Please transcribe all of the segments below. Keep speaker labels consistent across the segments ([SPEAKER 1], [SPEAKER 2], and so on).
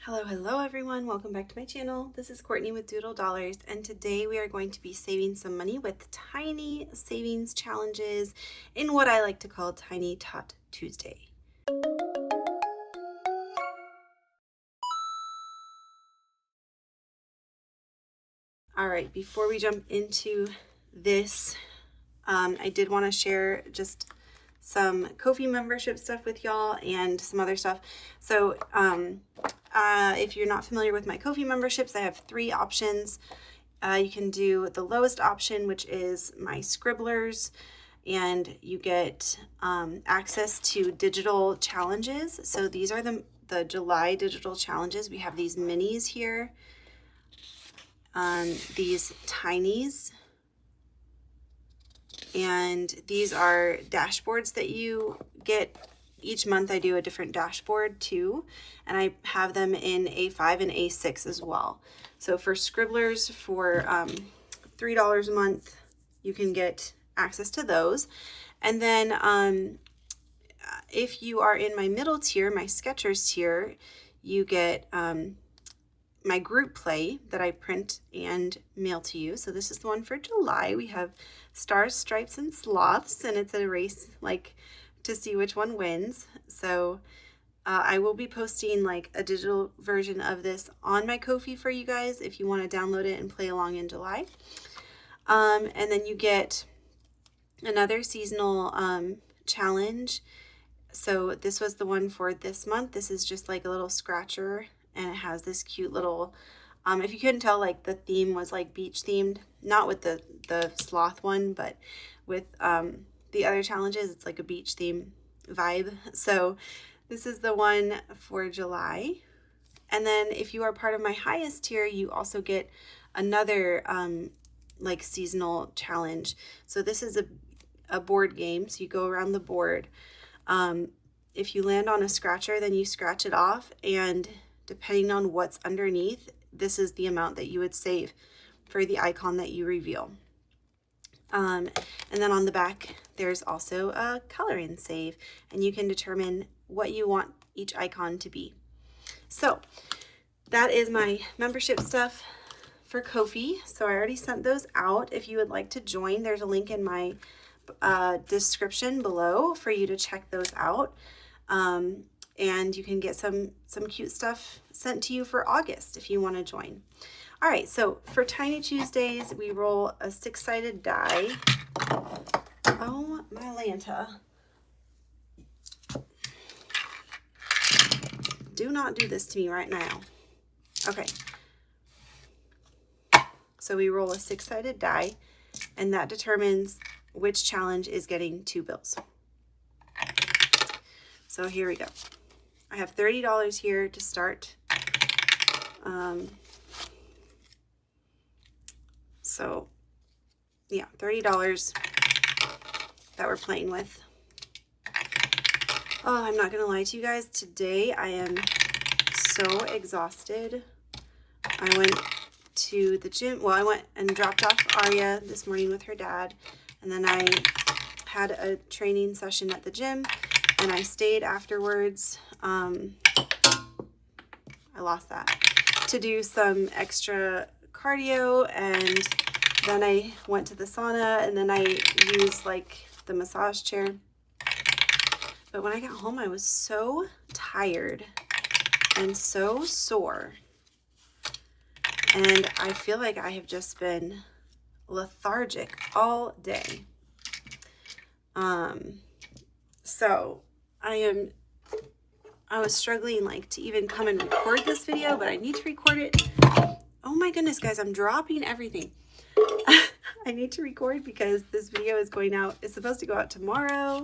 [SPEAKER 1] Hello everyone, welcome back to my channel. This is Courtney with Doodle Dollars, and today we are going to be saving some money with tiny savings challenges in what I like to call Tiny Tot Tuesday. All right, before we jump into this, I did want to share just some Ko-fi membership stuff with y'all and some other stuff. So if you're not familiar with my Ko-fi memberships, I have 3 options. You can do the lowest option, which is my Scribblers, and you get access to digital challenges. So these are the July digital challenges. We have these minis here, these tinies, and these are dashboards that you get. Each month I do a different dashboard too, and I have them in A5 and A6 as well. So for Scribblers, for $3 a month, you can get access to those. And then if you are in my middle tier, my Sketchers tier, you get my group play that I print and mail to you. So this is the one for July. We have stars, stripes, and sloths, and it's a race to see which one wins. So I will be posting a digital version of this on my Ko-fi for you guys if you want to download it and play along in July. And then you get another seasonal challenge. So this was the one for this month. This is just like a little scratcher, and it has this cute little, if you couldn't tell, the theme was beach themed, not with the sloth one, but with the other challenges, it's like a beach theme vibe. So this is the one for July. And then if you are part of my highest tier, you also get another seasonal challenge. So this is a board game. So you go around the board. If you land on a scratcher, then you scratch it off, and depending on what's underneath, this is the amount that you would save for the icon that you reveal. And then on the back, there's also a color and save, and you can determine what you want each icon to be. So that is my membership stuff for Ko-fi. So I already sent those out. If you would like to join, there's a link in my description below for you to check those out. And you can get some cute stuff sent to you for August if you want to join. All right, so for Tiny Tuesdays, we roll a 6-sided die. Oh, my Lanta. Do not do this to me right now. Okay. So we roll a 6-sided die, and that determines which challenge is getting 2 bills. So here we go. I have $30 here to start. So yeah, $30 that we're playing with. Oh, I'm not gonna lie to you guys. Today I am so exhausted. I went to the gym. Well, I went and dropped off Aria this morning with her dad, and then I had a training session at the gym, and I stayed afterwards. I lost that, to do some extra cardio, and then I went to the sauna, and then I used the massage chair. But when I got home, I was so tired and so sore, and I feel like I have just been lethargic all day. So I was struggling to even come and record this video, but I need to record it. Oh my goodness, guys, I'm dropping everything. I need to record because this video is going out. It's supposed to go out tomorrow,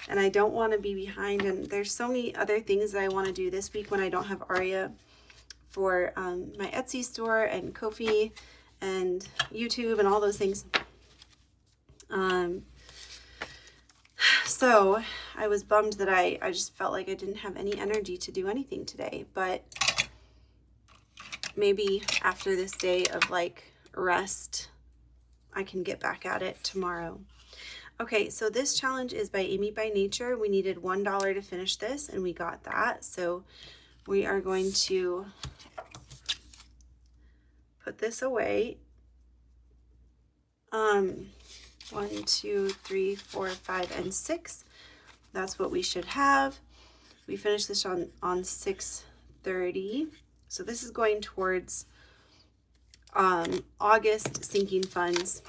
[SPEAKER 1] and I don't want to be behind. And there's so many other things that I want to do this week when I don't have Aria, for my Etsy store and Ko-fi and YouTube and all those things. So I was bummed that I just felt like I didn't have any energy to do anything today, but maybe after this day of rest, I can get back at it tomorrow. Okay, so this challenge is by Amy by Nature. We needed $1 to finish this, and we got that. So we are going to put this away. 1, 2, 3, 4, 5, and 6. That's what we should have. We finished this on 6/30. So this is going towards August sinking funds.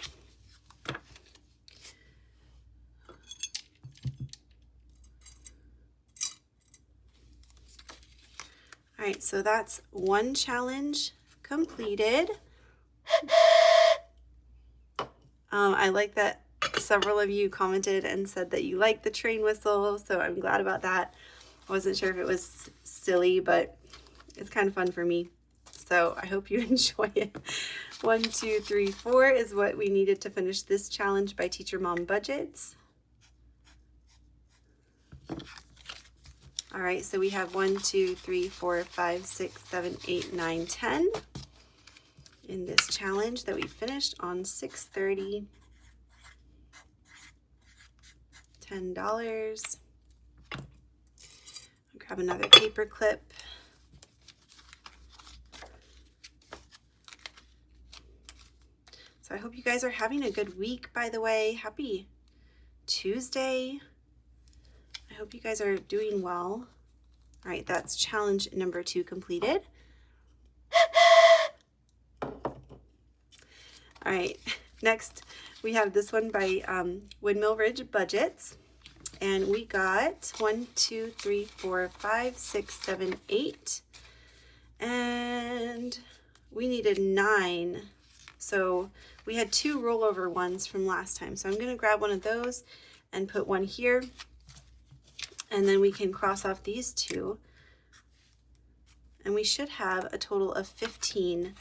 [SPEAKER 1] All right, so that's one challenge completed. I like that several of you commented and said that you like the train whistle, so I'm glad about that. I wasn't sure if it was silly, but it's kind of fun for me. So I hope you enjoy it. 1, 2, 3, 4 is what we needed to finish this challenge by Teacher Mom Budgets. All right, so we have 1, 2, 3, 4, 5, 6, 7, 8, 9, 10 in this challenge that we finished on 6/30. $10. I'll grab another paper clip. So I hope you guys are having a good week, by the way. Happy Tuesday. I hope you guys are doing well. All right, that's challenge number 2 completed. All right, next we have this one by Windmill Ridge Budgets. And we got 1, 2, 3, 4, 5, 6, 7, 8. And we needed 9. So we had 2 rollover ones from last time. So I'm going to grab one of those and put one here. And then we can cross off these 2. And we should have a total of 15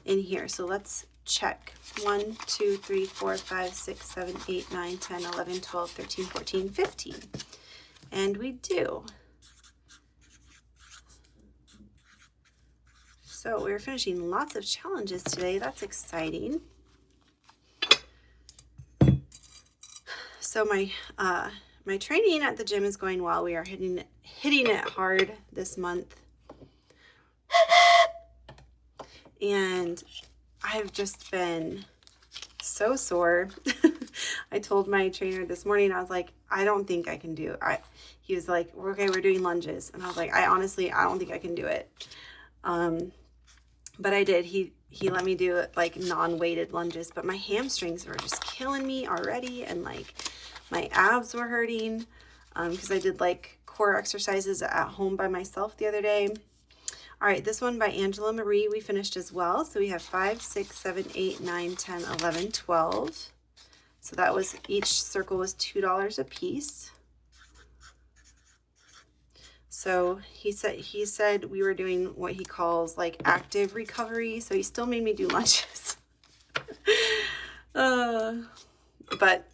[SPEAKER 1] in here. So let's check. 1, 2, 3, 4, 5, 6, 7, 8, 9, 10, 11, 12, 13, 14, 15. And we do. So we're finishing lots of challenges today. That's exciting. So my training at the gym is going well. We are hitting it hard this month. And I've just been so sore. I told my trainer this morning, I was like, I don't think I can do it. He was like, okay, we're doing lunges. And I was like, I don't think I can do it. But I did. He let me do it like non-weighted lunges, but my hamstrings were just killing me already. And like my abs were hurting because I did like core exercises at home by myself the other day. All right, this one by Angela Marie, we finished as well. So we have 5, 6, 7, 8, 9, 10, 11, 12. So that was, each circle was $2 a piece. So he said we were doing what he calls like active recovery. So he still made me do lunges, but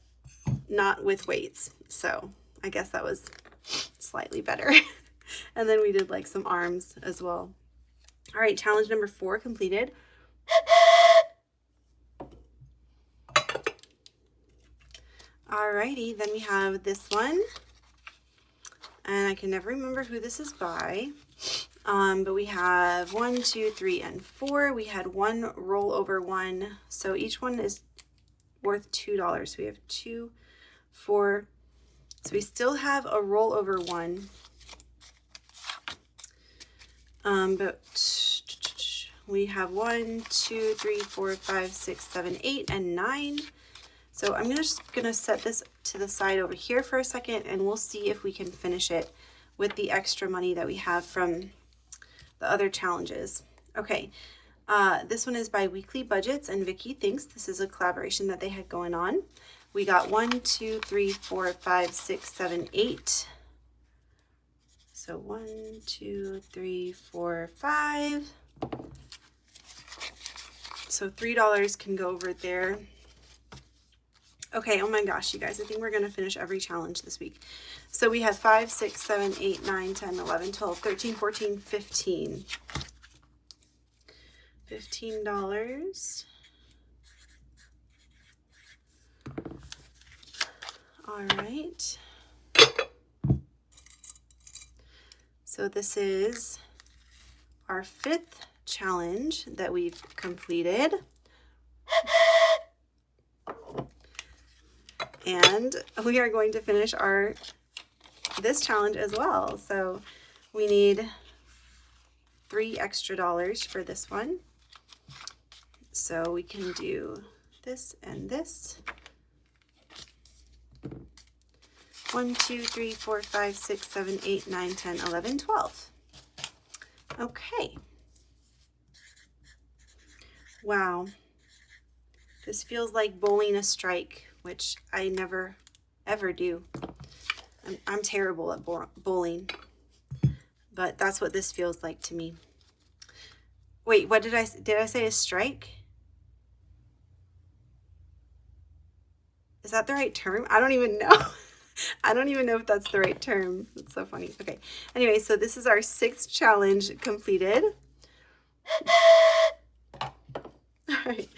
[SPEAKER 1] not with weights. So I guess that was slightly better. And then we did like some arms as well. All right, challenge number 4 completed. All righty, then we have this one. And I can never remember who this is by. But we have 1, 2, 3, and 4. We had 1 rollover one. So each one is worth $2. So we have 2, 4. So we still have a rollover one. But we have 1, 2, 3, 4, 5, 6, 7, 8, and 9. So I'm just gonna set this to the side over here for a second, and we'll see if we can finish it with the extra money that we have from the other challenges. Okay, this one is by Weekly Budgets, and Vicki thinks this is a collaboration that they had going on. We got 1, 2, 3, 4, 5, 6, 7, 8. So 1, 2, 3, 4, 5. So $3 can go over there. Okay, oh my gosh, you guys, I think we're going to finish every challenge this week. So we have 5, 6, 7, 8, 9, 10, 11, 12, 13, 14, 15. $15. All right. So this is our 5th challenge that we've completed. And we are going to finish this challenge as well. So we need $3 extra for this one. So we can do this and this. 1, 2, 3, 4, 5, 6, 7, 8, 9, 10, 11, 12. Okay. Wow. This feels like bowling a strike, which I never ever do. I'm terrible at bowling, but that's what this feels like to me. Wait, what did I say a strike? Is that the right term? I don't even know. I don't even know if that's the right term. It's so funny. Okay. Anyway, so this is our 6th challenge completed. All right.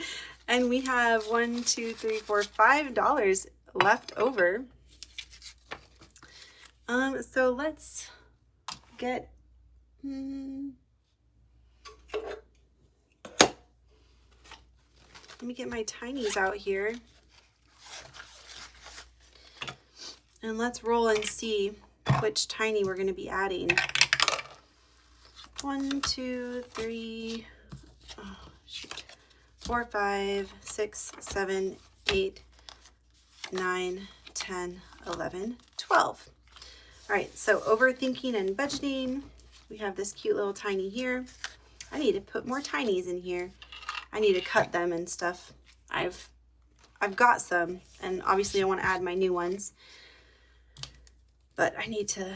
[SPEAKER 1] And we have $5 left over. So let's get, let me get my tinies out here. And let's roll and see which tiny we're going to be adding. 1, 2, 3, 4, 5, 6, 7, 8, 9, 10, 11, 12. All right, so overthinking and budgeting. We have this cute little tiny here. I need to put more tinies in here. I need to cut them and stuff. I've got some, and obviously I want to add my new ones. But I need to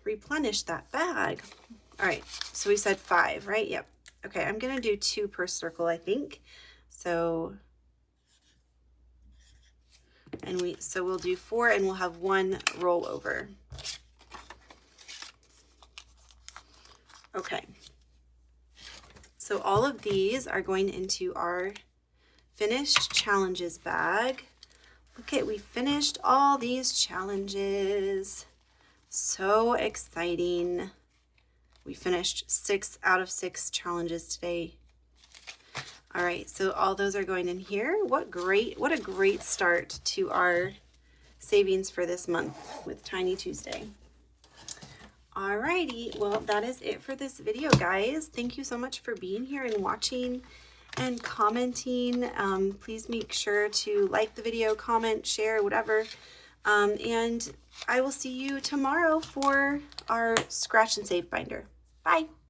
[SPEAKER 1] replenish that bag. All right, so we said 5, right? Yep. Okay, I'm gonna do 2 per circle, I think. So we'll do 4 and we'll have 1 roll over. Okay. So all of these are going into our finished challenges bag. Look at, we finished all these challenges. So exciting. We finished 6 out of 6 challenges today. All right, so all those are going in here. What a great start to our savings for this month with Tiny Tuesday. All righty, well, that is it for this video, guys. Thank you so much for being here and watching and commenting. Please make sure to like the video, comment, share, whatever. And I will see you tomorrow for our scratch and save binder. Bye.